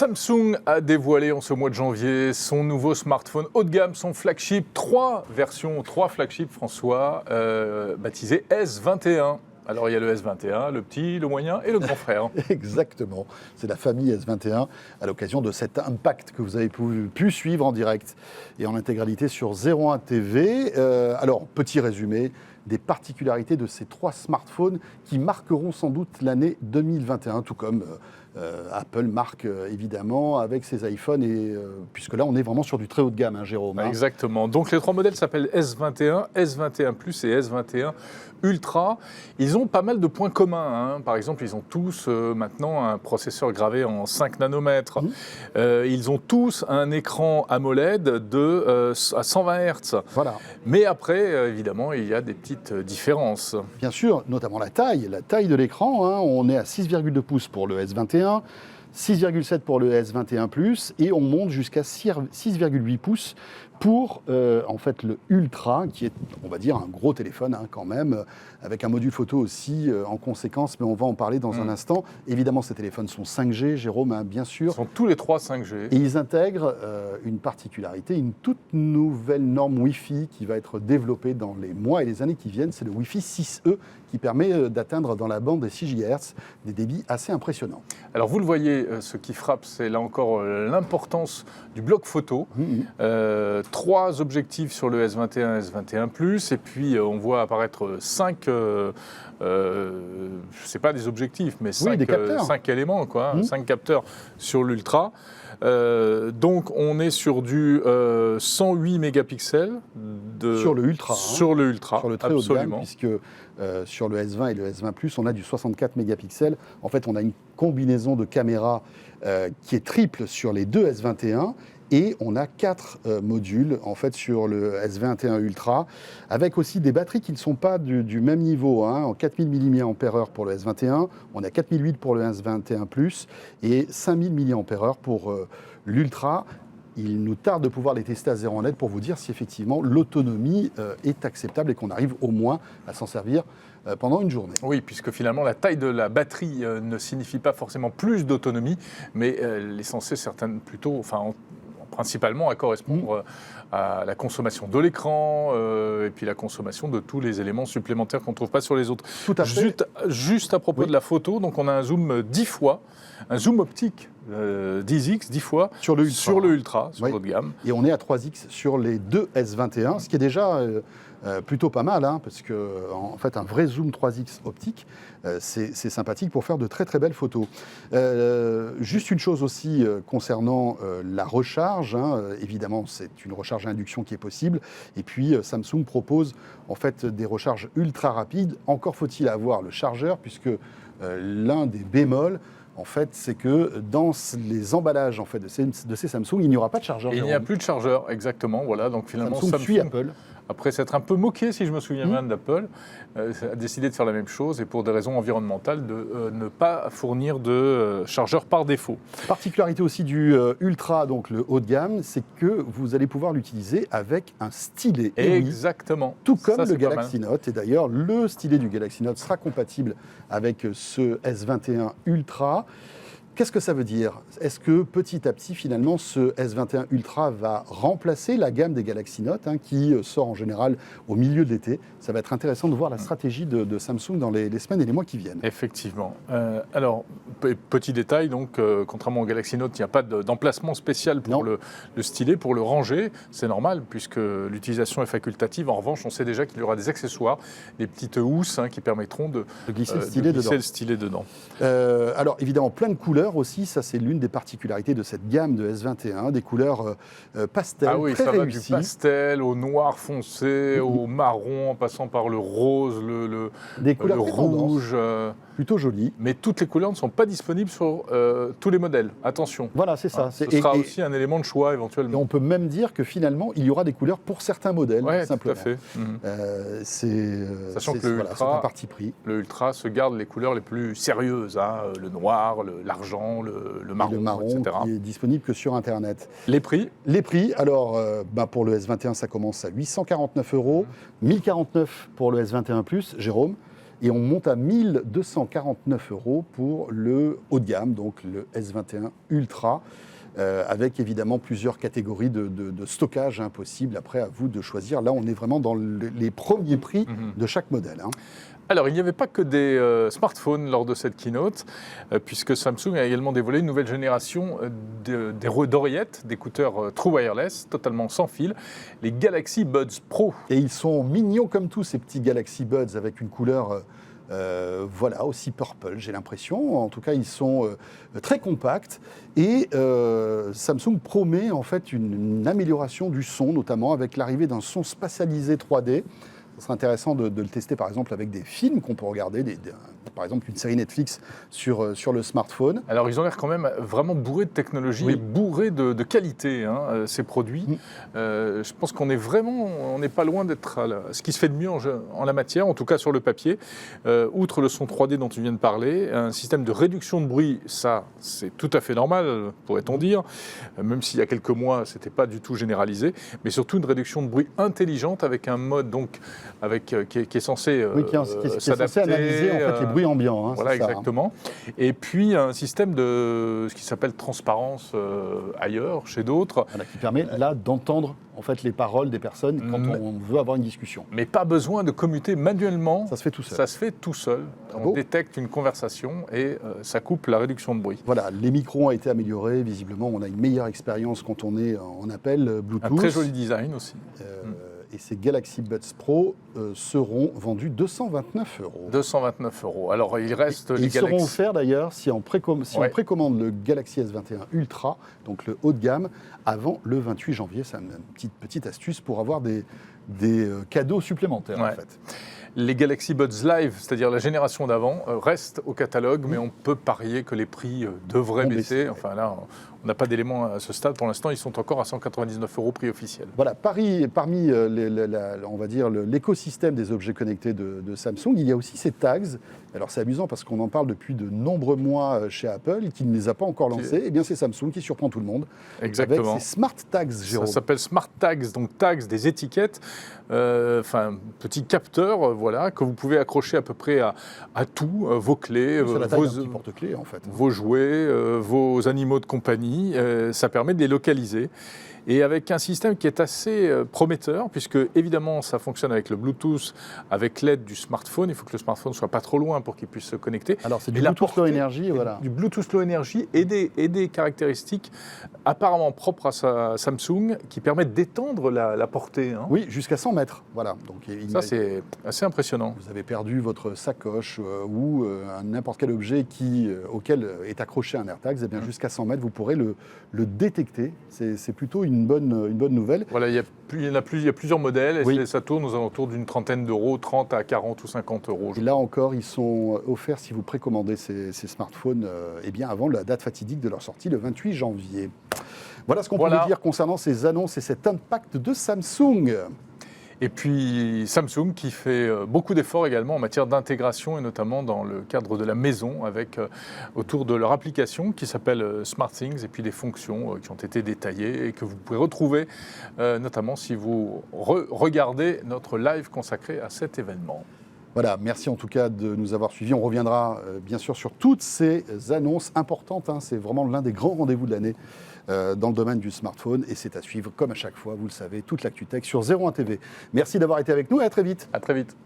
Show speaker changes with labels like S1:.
S1: Samsung a dévoilé en ce mois de janvier son nouveau smartphone haut de gamme, son flagship. Trois flagships, François, baptisés S21. Alors il y a le S21, le petit, le moyen et le grand frère.
S2: Exactement, c'est la famille S21 à l'occasion de cet impact que vous avez pu suivre en direct et en intégralité sur 01 TV. Alors, petit résumé des particularités de ces trois smartphones qui marqueront sans doute l'année 2021, tout comme Apple marque évidemment avec ses iPhones, puisque là on est vraiment sur du très haut de gamme, hein, Jérôme. Hein.
S1: Exactement, donc les trois modèles s'appellent S21, S21 Plus et S21 Ultra. Ils ont pas mal de points communs. Hein. Par exemple, ils ont tous maintenant un processeur gravé en 5 nanomètres. Ils ont tous un écran AMOLED à 120 Hz.
S2: Voilà.
S1: Mais après, évidemment, il y a des petites différences.
S2: Bien sûr, notamment la taille de l'écran. Hein. On est à 6,2 pouces pour le S21, 6,7 pour le S21 Plus et on monte jusqu'à 6,8 pouces pour en fait le Ultra, qui est, on va dire, un gros téléphone hein, quand même, avec un module photo aussi en conséquence, mais on va en parler dans un instant. Évidemment, ces téléphones sont 5G, Jérôme, hein, bien sûr.
S1: Ils sont tous les trois 5G.
S2: Et ils intègrent une particularité, une toute nouvelle norme Wi-Fi qui va être développée dans les mois et les années qui viennent. C'est le Wi-Fi 6E qui permet d'atteindre dans la bande des 6 GHz des débits assez impressionnants.
S1: Alors vous le voyez, ce qui frappe, c'est là encore l'importance du bloc photo. 3 objectifs sur le S21, S21 Plus, et puis on voit apparaître 5, c'est pas des objectifs, mais 5 éléments, quoi, 5 capteurs sur l'Ultra. Donc on est sur du 108 mégapixels
S2: sur le Ultra,
S1: sur le Ultra,
S2: sur le très haut de gamme, puisque sur le S20 et le S20 Plus, on a du 64 mégapixels. En fait, on a une combinaison de caméras qui est triple sur les deux S21. Et on a 4 modules en fait sur le S21 Ultra, avec aussi des batteries qui ne sont pas du même niveau. Hein. En 4000 mAh pour le S21, on a 4008 pour le S21 Plus et 5000 mAh pour l'Ultra. Il nous tarde de pouvoir les tester à 0 net pour vous dire si effectivement l'autonomie est acceptable et qu'on arrive au moins à s'en servir pendant une journée.
S1: Oui, puisque finalement la taille de la batterie ne signifie pas forcément plus d'autonomie, mais elle est censée principalement à correspondre à la consommation de l'écran et puis la consommation de tous les éléments supplémentaires qu'on ne trouve pas sur les autres.
S2: Tout à fait.
S1: Juste à propos de la photo, donc on a un zoom 10 fois, un zoom optique 10x, 10 fois sur le Ultra, sur le haut de gamme.
S2: Et on est à 3x sur les deux S21, ce qui est déjà plutôt pas mal, hein, parce que en fait un vrai zoom 3x optique, c'est sympathique pour faire de très très belles photos. Juste une chose aussi concernant la recharge, hein, évidemment c'est une recharge à induction qui est possible, et puis Samsung propose en fait des recharges ultra rapides. Encore faut-il avoir le chargeur, puisque l'un des bémols, en fait, c'est que dans les emballages en fait, de ces Samsung, il n'y aura pas de chargeur.
S1: Il n'y a plus de chargeur, exactement. Voilà, donc finalement,
S2: Samsung suit Apple.
S1: Après s'être un peu moqué, si je me souviens bien, d'Apple, a décidé de faire la même chose et pour des raisons environnementales de ne pas fournir de chargeur par défaut.
S2: Particularité aussi du Ultra, donc le haut de gamme, c'est que vous allez pouvoir l'utiliser avec un stylet.
S1: Exactement.
S2: Tout comme le Galaxy Note. Et d'ailleurs, le stylet du Galaxy Note sera compatible avec ce S21 Ultra. Qu'est-ce que ça veut dire? Est-ce que petit à petit, finalement, ce S21 Ultra va remplacer la gamme des Galaxy Note, hein, qui sort en général au milieu de l'été? Ça va être intéressant de voir la stratégie de Samsung dans les semaines et les mois qui viennent.
S1: Effectivement. Alors, petit détail, donc, contrairement au Galaxy Note, il n'y a pas d'emplacement spécial pour le stylet, pour le ranger. C'est normal, puisque l'utilisation est facultative. En revanche, on sait déjà qu'il y aura des accessoires, des petites housses hein, qui permettront de glisser le stylet dedans.
S2: Alors, évidemment, plein de couleurs aussi, ça c'est l'une des particularités de cette gamme de S21, des couleurs pastel,
S1: ah oui,
S2: très
S1: ça
S2: réussies.
S1: Va du pastel au noir foncé, au marron, en passant par le rose, le rouge.
S2: Plutôt jolies.
S1: Mais toutes les couleurs ne sont pas disponibles sur tous les modèles, attention.
S2: Voilà, c'est ça.
S1: Ce sera aussi un élément de choix éventuellement.
S2: Et on peut même dire que finalement, il y aura des couleurs pour certains modèles, simplement.
S1: Tout à fait.
S2: Sachant que c'est un parti pris.
S1: Le Ultra se garde les couleurs les plus sérieuses, hein, le noir, l'argent, le marron, etc.
S2: Qui est disponible que sur Internet.
S1: Les prix,
S2: alors pour le S21, ça commence à 849 €, 1049 pour le S21 Plus, Jérôme. Et on monte à 1249 € pour le haut de gamme, donc le S21 Ultra, avec évidemment plusieurs catégories de stockage possibles. Après, à vous de choisir. Là, on est vraiment dans les premiers prix de chaque modèle.
S1: Alors, il n'y avait pas que des smartphones lors de cette keynote, puisque Samsung a également dévoilé une nouvelle génération d'oreillettes, d'écouteurs True Wireless, totalement sans fil, les Galaxy Buds Pro.
S2: Et ils sont mignons comme tout, ces petits Galaxy Buds, avec une couleur aussi purple, j'ai l'impression. En tout cas, ils sont très compacts. Et Samsung promet en fait une amélioration du son, notamment avec l'arrivée d'un son spatialisé 3D. Ce serait intéressant de le tester par exemple avec des films qu'on peut regarder, par exemple une série Netflix sur le smartphone.
S1: Alors ils ont l'air quand même vraiment bourrés de technologie et bourrés de qualité, ces produits. Je pense qu'on est vraiment, on n'est pas loin d'être à ce qui se fait de mieux en la matière, en tout cas sur le papier. Outre le son 3D dont tu viens de parler, un système de réduction de bruit, ça c'est tout à fait normal, pourrait-on dire, même s'il y a quelques mois c'était pas du tout généralisé, mais surtout une réduction de bruit intelligente avec un mode donc qui est censé
S2: s'adapter, analyser en fait les bruits ambiants.
S1: Voilà, exactement. Et puis un système de ce qui s'appelle transparence ailleurs, chez d'autres.
S2: Voilà, qui permet là d'entendre en fait les paroles des personnes quand on veut avoir une discussion.
S1: Mais pas besoin de commuter manuellement.
S2: Ça se fait tout seul.
S1: Ça se fait tout seul. On détecte une conversation et ça coupe la réduction de bruit.
S2: Voilà, les micros ont été améliorés. Visiblement, on a une meilleure expérience quand on est en appel Bluetooth.
S1: Un très joli design aussi.
S2: Et ces Galaxy Buds Pro seront vendus 229 €.
S1: 229 €. Alors, il reste les
S2: Ils seront offerts d'ailleurs si on précommande le Galaxy S21 Ultra, donc le haut de gamme, avant le 28 janvier. C'est une petite astuce pour avoir des cadeaux supplémentaires, en fait.
S1: Les Galaxy Buds Live, c'est-à-dire la génération d'avant, restent au catalogue, mais on peut parier que les prix devraient baisser. Enfin là, on n'a pas d'éléments à ce stade. Pour l'instant, ils sont encore à 199 € prix officiel.
S2: Voilà, parmi on va dire l'écosystème des objets connectés de Samsung, il y a aussi ces tags. Alors c'est amusant parce qu'on en parle depuis de nombreux mois chez Apple, qui ne les a pas encore lancés. Eh bien c'est Samsung qui surprend tout le monde.
S1: Exactement.
S2: Avec ces Smart Tags, Jérôme.
S1: Ça s'appelle Smart Tags, donc tags, des étiquettes, petits capteurs, voilà, que vous pouvez accrocher à peu près à tout, vos clés,
S2: porte-clés en fait.
S1: Vos jouets, vos animaux de compagnie. Ça permet de les localiser. Et avec un système qui est assez prometteur, puisque évidemment ça fonctionne avec le Bluetooth, avec l'aide du smartphone. Il faut que le smartphone ne soit pas trop loin pour qu'il puisse se connecter.
S2: Alors c'est du Bluetooth Low Energy, voilà.
S1: Du Bluetooth Low Energy et des caractéristiques apparemment propres à Samsung qui permettent d'étendre la portée.
S2: Oui, jusqu'à 100 mètres. Voilà. Donc,
S1: ça c'est assez impressionnant.
S2: Vous avez perdu votre sacoche ou n'importe quel objet auquel est accroché un AirTags, eh bien jusqu'à 100 mètres, vous pourrez le détecter. C'est plutôt une bonne nouvelle.
S1: Voilà, il y a plusieurs modèles et ça tourne aux alentours d'une trentaine d'euros, 30 à 40 ou 50 €.
S2: Et là encore, ils sont offerts si vous précommandez ces smartphones avant la date fatidique de leur sortie, le 28 janvier. Voilà ce qu'on pouvait dire concernant ces annonces et cet impact de Samsung.
S1: Et puis Samsung qui fait beaucoup d'efforts également en matière d'intégration et notamment dans le cadre de la maison autour de leur application qui s'appelle SmartThings et puis des fonctions qui ont été détaillées et que vous pouvez retrouver notamment si vous regardez notre live consacré à cet événement.
S2: Voilà, merci en tout cas de nous avoir suivis. On reviendra bien sûr sur toutes ces annonces importantes. C'est vraiment l'un des grands rendez-vous de l'année dans le domaine du smartphone. Et c'est à suivre, comme à chaque fois, vous le savez, toute l'actu tech sur 01 TV. Merci d'avoir été avec nous et à très vite.
S1: À très vite.